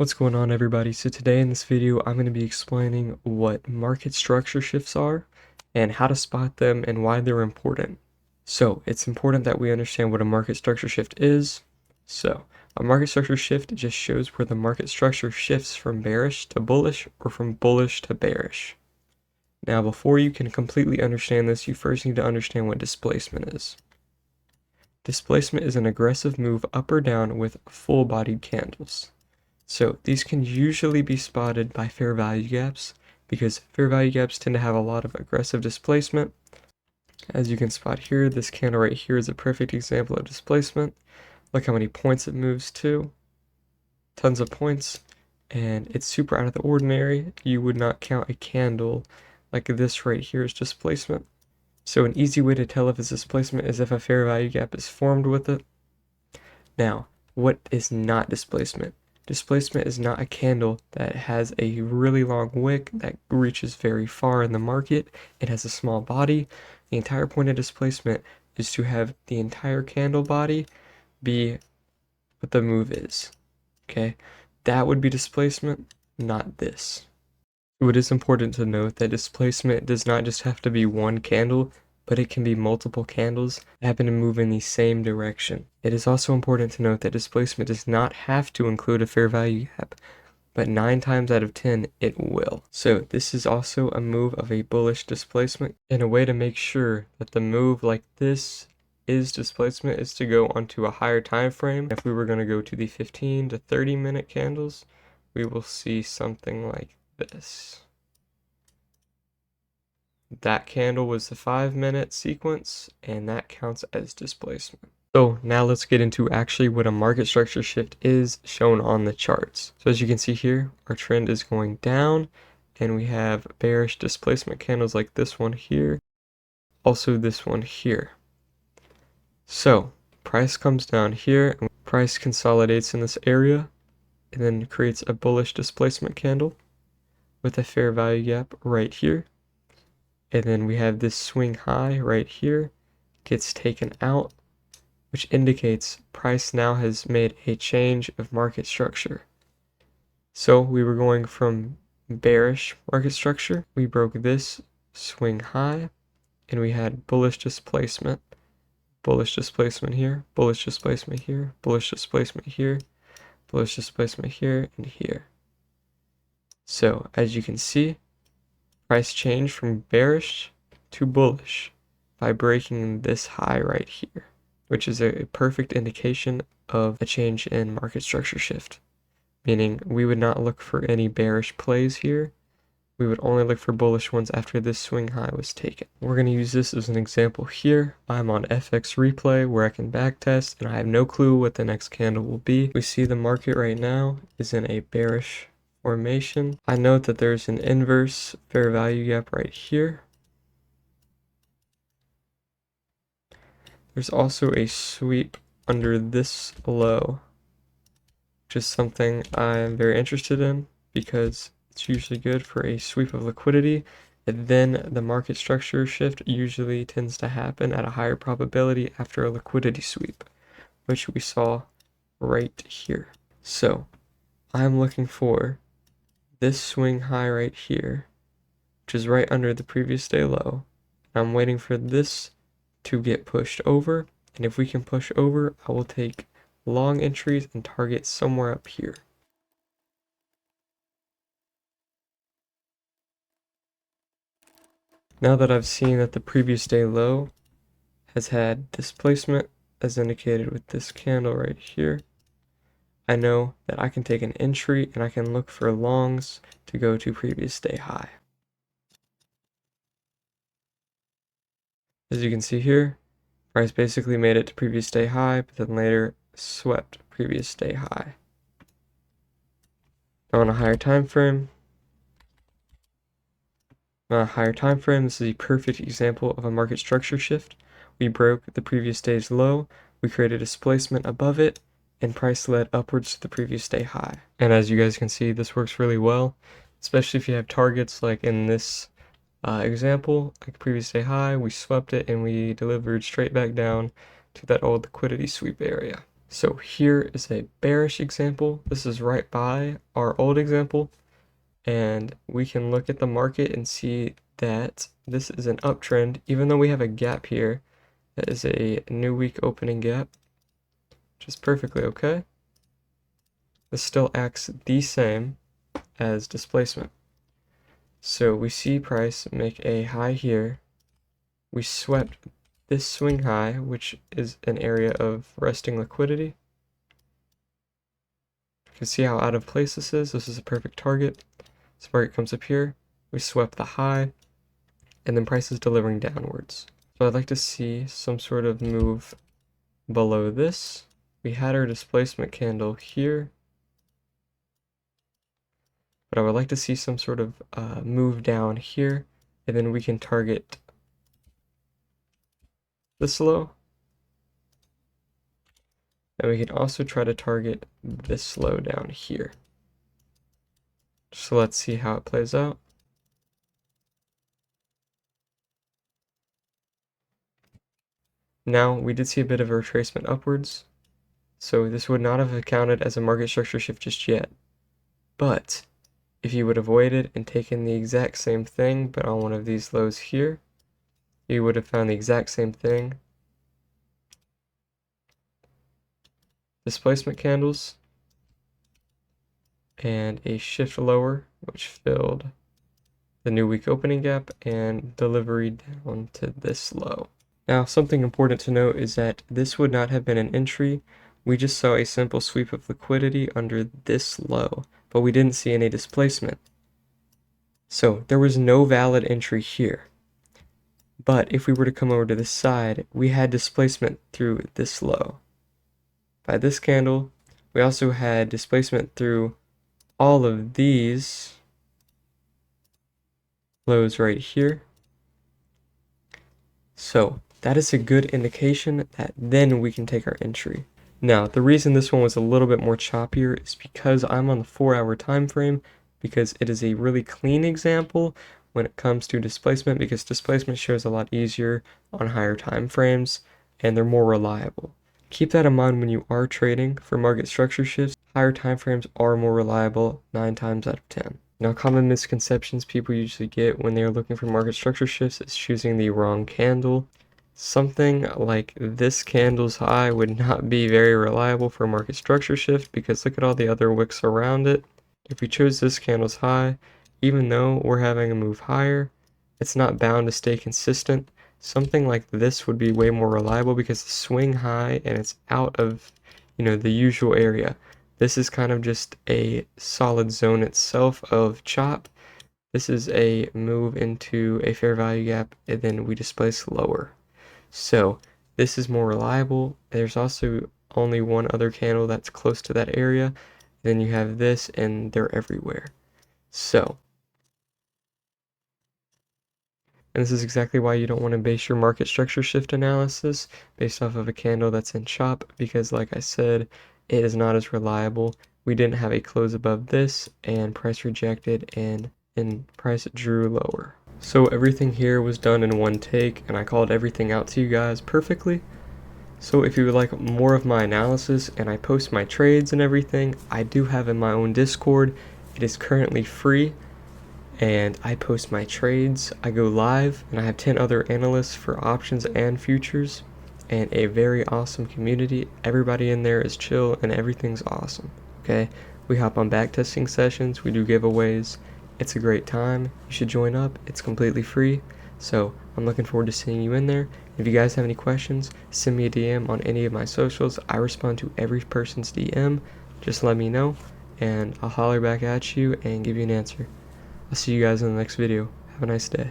What's going on, everybody? So today in this video I'm going to be explaining what market structure shifts are and how to spot them and why they're important. So it's important that we understand what a market structure shift is. So a market structure shift just shows where the market structure shifts from bearish to bullish or from bullish to bearish. Now before you can completely understand this, you first need to understand what displacement is. Displacement is an aggressive move up or down with full-bodied candles. So these can usually be spotted by fair value gaps because fair value gaps tend to have a lot of aggressive displacement. As you can spot here, this candle right here is a perfect example of displacement. Look how many points it moves to. Tons of points, and it's super out of the ordinary. You would not count a candle like this right here as displacement. So an easy way to tell if it's displacement is if a fair value gap is formed with it. Now, what is not displacement? Displacement is not a candle that has a really long wick that reaches very far in the market. It has a small body. The entire point of displacement is to have the entire candle body be what the move is. Okay, that would be displacement, not this. So it is important to note that displacement does not just have to be one candle, but it can be multiple candles that happen to move in the same direction. It is also important to note that displacement does not have to include a fair value gap, but 9 times out of 10 it will. So this is also a move of a bullish displacement, and a way to make sure that the move like this is displacement is to go onto a higher time frame. If we were going to go to the 15 to 30 minute candles, we will see something like this. That candle was the 5-minute sequence, and that counts as displacement. So now let's get into actually what a market structure shift is shown on the charts. So as you can see here, our trend is going down, and we have bearish displacement candles like this one here, also this one here. So price comes down here, and price consolidates in this area, and then creates a bullish displacement candle with a fair value gap right here. And then we have this swing high right here, gets taken out, which indicates price now has made a change of market structure. So we were going from bearish market structure, we broke this swing high, and we had bullish displacement here, bullish displacement here, bullish displacement here, bullish displacement here, and here. So as you can see, price changed from bearish to bullish by breaking this high right here, which is a perfect indication of a change in market structure shift, meaning we would not look for any bearish plays here. We would only look for bullish ones after this swing high was taken. We're going to use this as an example here. I'm on FX replay where I can backtest, and I have no clue what the next candle will be. We see the market right now is in a bearish formation. I note that there's an inverse fair value gap right here. There's also a sweep under this low, which is something I'm very interested in because it's usually good for a sweep of liquidity. And then the market structure shift usually tends to happen at a higher probability after a liquidity sweep, which we saw right here. So I'm looking for this swing high right here, which is right under the previous day low. I'm waiting for this to get pushed over, and if we can push over, I will take long entries and target somewhere up here. Now that I've seen that the previous day low has had displacement as indicated with this candle right here, I know that I can take an entry and I can look for longs to go to previous day high. As you can see here, price basically made it to previous day high, but then later swept previous day high. Now on a higher time frame, this is a perfect example of a market structure shift. We broke the previous day's low, we created a displacement above it, and price led upwards to the previous day high. And as you guys can see, this works really well, especially if you have targets like in this example, like previous day high, we swept it and we delivered straight back down to that old liquidity sweep area. So here is a bearish example. This is right by our old example. And we can look at the market and see that this is an uptrend, even though we have a gap here. That is a new week opening gap, which is perfectly okay. This still acts the same as displacement. So we see price make a high here. We swept this swing high, which is an area of resting liquidity. You can see how out of place this is. This is a perfect target. This market comes up here. We swept the high, and then price is delivering downwards. So I'd like to see some sort of move below this. We had our displacement candle here, but I would like to see some sort of move down here, and then we can target this low. And we can also try to target this low down here. So let's see how it plays out. Now, we did see a bit of a retracement upwards, so this would not have accounted as a market structure shift just yet. But if you would have waited and taken the exact same thing, but on one of these lows here, you would have found the exact same thing. Displacement candles and a shift lower, which filled the new week opening gap and delivery down to this low. Now, something important to note is that this would not have been an entry. We just saw a simple sweep of liquidity under this low, but we didn't see any displacement. So there was no valid entry here. But if we were to come over to this side, we had displacement through this low. By this candle, we also had displacement through all of these lows right here. So that is a good indication that then we can take our entry. Now, the reason this one was a little bit more choppier is because I'm on the 4-hour time frame, because it is a really clean example when it comes to displacement, because displacement shows a lot easier on higher time frames and they're more reliable. Keep that in mind when you are trading for market structure shifts. Higher time frames are more reliable 9 times out of 10. Now, common misconceptions people usually get when they are looking for market structure shifts is choosing the wrong candle. Something like this candle's high would not be very reliable for a market structure shift, because look at all the other wicks around it. If we chose this candle's high, even though we're having a move higher, it's not bound to stay consistent. Something like this would be way more reliable because the swing high and it's out of, the usual area. This is kind of just a solid zone itself of chop. This is a move into a fair value gap, and then we displace lower. So this is more reliable. There's also only one other candle that's close to that area. Then you have this, and they're everywhere. So, and this is exactly why you don't want to base your market structure shift analysis based off of a candle that's in chop, because like I said, it is not as reliable. We didn't have a close above this, and price rejected, and price drew lower. So everything here was done in one take, and I called everything out to you guys perfectly. So if you would like more of my analysis and I post my trades and everything, I do have in my own Discord. It is currently free, and I post my trades. I go live, and I have 10 other analysts for options and futures, and a very awesome community. Everybody in there is chill, and everything's awesome, okay? We hop on backtesting sessions, we do giveaways. It's a great time. You should join up. It's completely free. So I'm looking forward to seeing you in there. If you guys have any questions, send me a DM on any of my socials. I respond to every person's DM. Just let me know, and I'll holler back at you and give you an answer. I'll see you guys in the next video. Have a nice day.